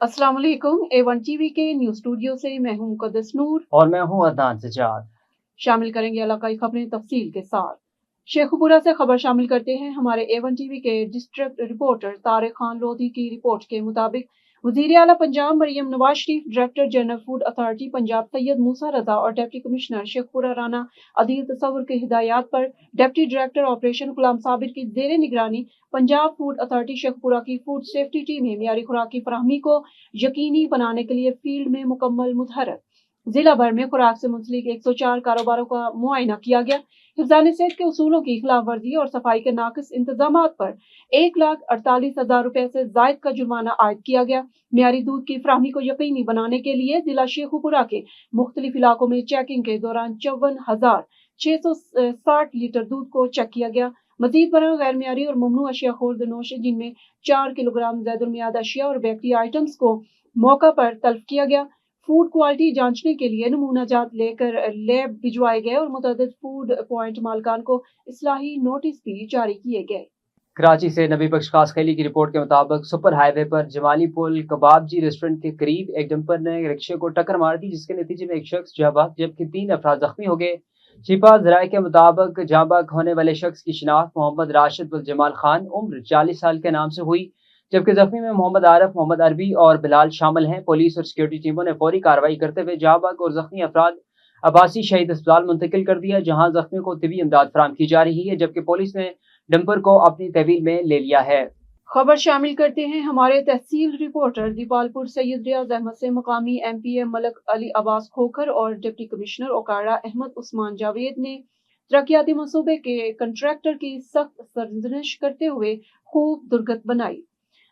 अस्सलाम वालेकुम। A1 TV के न्यूज स्टूडियो से मैं हूं मुकद्दस नूर और मैं हूं अदनान सजाद। शामिल करेंगे इलाकाई खबरें तफसील के साथ। शेखुपुरा से खबर शामिल करते हैं। हमारे A1 टीवी के डिस्ट्रिक्ट रिपोर्टर तारिक खान लोधी की रिपोर्ट के मुताबिक वजीर आला Punjab Maryam Nawaz Sharif, director general food authority Punjab Syed Musa Raza और डिप्टी कमिश्नर शेखपुरा राना अदील तसव्वुर की हिदायत पर deputy director operation Ghulam Sabir की जेर निगरानी पंजाब फूड अथॉरिटी शेखपुरा की फूड सेफ्टी टीमें मियारी खुराक की फराहमी को यकीनी बनाने के लिए फील्ड में मुकम्मल मुतहरक। जिला भर में खुराक से मुंसलिक 104 कारोबारों का मुआयना किया गया। हिफ्ज़ान सेहत के उसूलों की खिलाफ वर्जी और सफाई के नाकिस इंतजाम पर 1,48,000 रुपए से जायद का जुर्माना आयद किया गया। मियारी दूध की फराहमी को यकीनी बनाने के लिए जिला शेखुपुरा के मुख्तलिफ इलाकों में चेकिंग के दौरान 54,660 लीटर दूध को चेक किया गया। मजीद बरआं गैर मियारी और ममनू अशिया खुर्दनोश जिनमें 4 किलोग्राम ज़ैदुल-मियाद अशिया और बेकरी आइटम्स को मौका पर तल्फ किया गया। फूड क्वालिटी जांचने के लिए नमूना जात लेकर लैब भिजवाए गए और मुतअद्दिद फूड पॉइंट मालकान को इस्लाही नोटिस भी जारी किए गए। कराची से नबी बख्श खास खैली की रिपोर्ट के मुताबिक सुपर हाईवे पर जमाली पुल कबाबजी रेस्टोरेंट के करीब एक डंपर ने रिक्शे को टक्कर मार दी, जिसके नतीजे में एक शख्स जाँ बहक जबकि 3 अफराद जख्मी हो गए। छिपा जराये के मुताबिक जाँ बहक होने वाले शख्स की शिनाख्त मोहम्मद राशिद उल जमाल खान उम्र 40 साल के नाम से हुई, जबकि जख्मी में मोहम्मद आरफ, मोहम्मद अरबी और बिलाल शामिल हैं। पुलिस और सिक्योरिटी टीमों ने फौरी कार्रवाई करते हुए जाँ बहक और जख्मी अफराद अब्बासी शहीद अस्पताल मुंतकिल कर दिया, जहां जख्मियों को तिबी इमदाद फराहम की जा रही है, जबकि पुलिस ने डंपर को अपनी तहवील में ले लिया है। खबर शामिल करते हैं हमारे तहसील रिपोर्टर दीपालपुर सैयद रियाज अहमद से। मकामी MP मलक अली अब्बास खोखर और डिप्टी कमिश्नर ओकाड़ा अहमद उस्मान जावेद ने तरक्याती मंसूबे के कंट्रैक्टर की सख्त सरजनिश करते हुए खूब दुर्गत बनाई।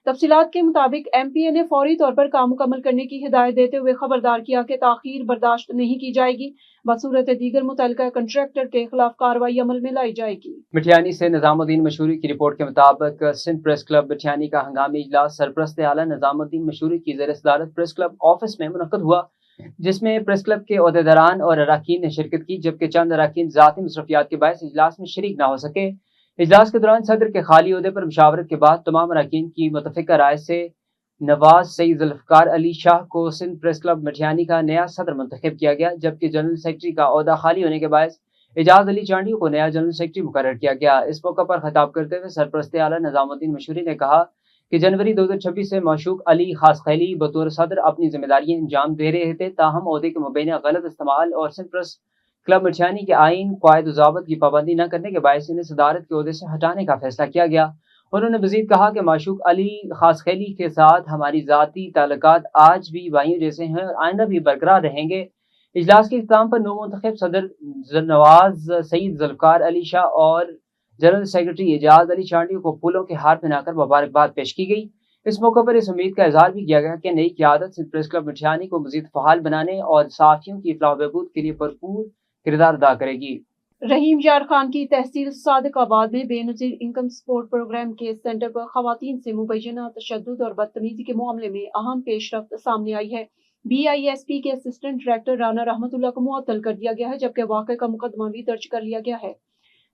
तफसीलात के मुताबिक MP ने फौरी तौर पर काम मुकम्मल करने की हिदायत देते हुए खबरदार किया कि ताखीर बर्दाश्त नहीं की जाएगी, बसूरत दीगर मुतल्लिका कंट्रैक्टर के खिलाफ कार्रवाई अमल में लाई जाएगी। मिठियानी से निजामुद्दीन मशहूरी की रिपोर्ट के मुताबिक सिंध प्रेस क्लब मिठियानी का हंगामी इजलास सरपरस्त आला निजामुद्दीन मशहूरी की ज़ेर सदारत प्रेस क्लब ऑफिस में मुनक्कद हुआ, जिसमें प्रेस क्लब के ओहदेदारान और अराकीन ने शिरकत की, जबकि चंद अराकीन ज़ाती मसरफियात के बायस इजलास में शरीक न हो सके। इजलास के दौरान सदर के खाली ओहदे पर मुशावरत के बाद तमाम अराकीन की मुतफिका राय से नवाज सईद जुल्फकार अली शाह को सिंध प्रेस क्लब मिठियानी का नया सदर मुंतखब किया गया, जबकि जनरल सेक्रेटरी का ओहदा खाली होने के बायस एजाज अली चांडियों को नया जनरल सेक्रेटरी मुकर्रर किया गया। इस मौके पर खिताब करते हुए सरपरस्त आला निजामुद्दीन मशहूरी ने कहा कि जनवरी 2026 से मशूक अली खास खैली बतौर सदर अपनी जिम्मेदारियां अंजाम दे रहे थे, ताहम ओहदे के मुबैना गलत इस्तेमाल और सिंध प्रेस क्लब मिठियानी के आइन कायद ज़ाबत की पाबंदी न करने के बायस इन्हें सदारत के ओहदे से हटाने का फैसला किया गया। उन्होंने मजीद कहा कि माशूक अली खास खैली के साथ हमारी ज़ाती ताल्लुकात आज भी भाइयों जैसे हैं और आइंदा भी बरकरार रहेंगे। इजलास के इख्तिताम पर नवमुंतखब सदर नवाज सईद जुल्फकार अली शाह और जनरल सेक्रेटरी एजाज अली चांडियों को फूलों के हार पहनाकर मुबारकबाद पेश की गई। इस मौके पर इस उम्मीद का इजहार भी किया गया कि नई क़यादत सिंध प्रेस क्लब मिठियानी को मजीद फहाल बनाने और सहाफ़ियों की फलाह बहबूद के लिए भरपूर किरदार अदा करेगी। रहीम यार खान की तहसील सादिकाबाद में बेनज़ीर इनकम सपोर्ट प्रोग्राम के सेंटर पर खवातीन से मुबैना तशद्दुद और बदतमीजी के मामले में अहम पेशरफ्त सामने आई है। BISP के असिस्टेंट डायरेक्टर राना रहमतुल्लाह को मुअत्तल कर दिया गया है, जबकि वाक़े का मुकदमा भी दर्ज कर लिया गया है।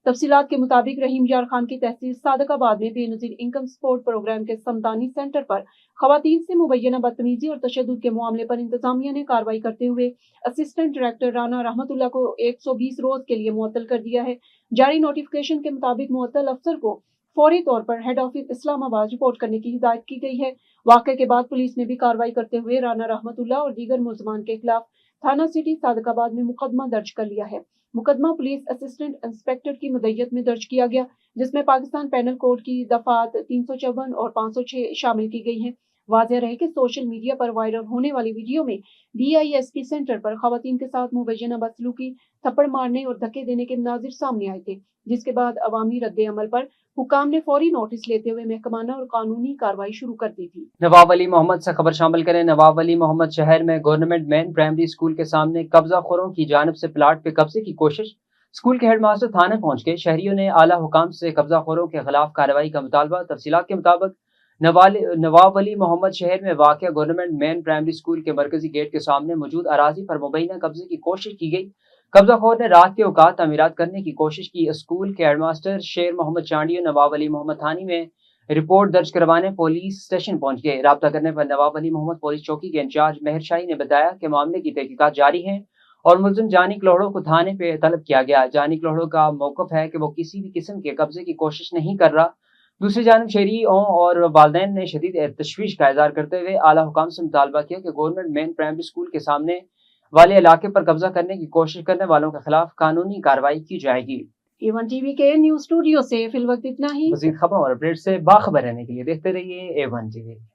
तफसीलात के मुताबिक रहीम यार खान की तहसील सादिकाबाद में बेनज़ीर इनकम सपोर्ट प्रोग्राम के समदानी सेंटर पर खवातीन से मुबैना बदतमीजी और तशद्दुद के मामले पर इंतजामिया ने कार्रवाई करते हुए असिस्टेंट डायरेक्टर राना रहमतुल्लाह को 120 रोज के लिए मुअत्तल कर दिया है। जारी नोटिफिकेशन के मुताबिक मुअत्तल अफसर को फौरी तौर पर हेड ऑफिस इस्लामाबाद रिपोर्ट करने की हिदायत की गई है। वाक़े के बाद पुलिस ने भी कार्रवाई करते हुए राना रहमतुल्लाह और दीगर मुलजमान के खिलाफ थाना सिटी सादिकाबाद में मुकदमा दर्ज कर लिया है। मुकदमा पुलिस असिस्टेंट इंस्पेक्टर की मदय्यत में दर्ज किया गया, जिसमें पाकिस्तान पेनल कोड की दफात 354 और 506 शामिल की गई हैं। वाज़ेह रहे कि सोशल मीडिया पर वायरल होने वाली वीडियो में BISP सेंटर पर खवातीन के साथ मुबैना बदसलूकी, थप्पड़ मारने और धक्के देने के मनाजिर सामने आए थे, जिसके बाद अवामी रद्द अमल पर हुकाम ने फौरी नोटिस लेते हुए महकमाना और कानूनी कार्रवाई शुरू कर दी थी। नवाब अली मोहम्मद से खबर शामिल करें। नवाब अली मोहम्मद शहर में गवर्नमेंट मैन प्राइमरी स्कूल के सामने कब्जाखोरों की जानिब से प्लाट पे कब्जे की कोशिश। स्कूल के हेडमास्टर थाने पहुंच गए। शहरियों ने आला हुकाम से कब्जाखोरों के खिलाफ कार्रवाई का मुतालबा। तफसीलात के मुताबिक नवाब अली मोहम्मद शहर में वाक़ गवर्नमेंट मैन प्राइमरी स्कूल के मरकजी गेट के सामने मौजूद अराजी पर मुबैना कब्जे की कोशिश की गई। कब्जाखोर ने रात के औकात तामीरात करने की कोशिश की। स्कूल के हेडमास्टर शेर मोहम्मद चांडियो नवाब अली मोहम्मद थानी में رپورٹ درج کروانے پولیس اسٹیشن پہنچ گئے۔ رابطہ کرنے پر نواب علی محمد پولیس چوکی کے انچارج مہر شاہی نے بتایا کہ معاملے کی تحقیقات جاری ہیں اور ملزم جانی کلوہڑو کو تھانے پہ طلب کیا گیا۔ جانی کلوہڑو کا موقف ہے کہ وہ کسی بھی قسم کے قبضے کی کوشش نہیں کر رہا۔ دوسری جانب شہریوں اور والدین نے شدید تشویش کا اظہار کرتے ہوئے اعلیٰ حکام سے مطالبہ کیا کہ گورنمنٹ مین پرائمری اسکول کے سامنے والے علاقے پر قبضہ کرنے کی کوشش کرنے والوں کے خلاف قانونی کارروائی کی جائے گی۔ A1 TV کے نیوز اسٹوڈیو سے فی الوقت اتنا ہی۔ مزید خبروں اور اپڈیٹ سے باخبر رہنے کے لیے دیکھتے رہیے A1 TV۔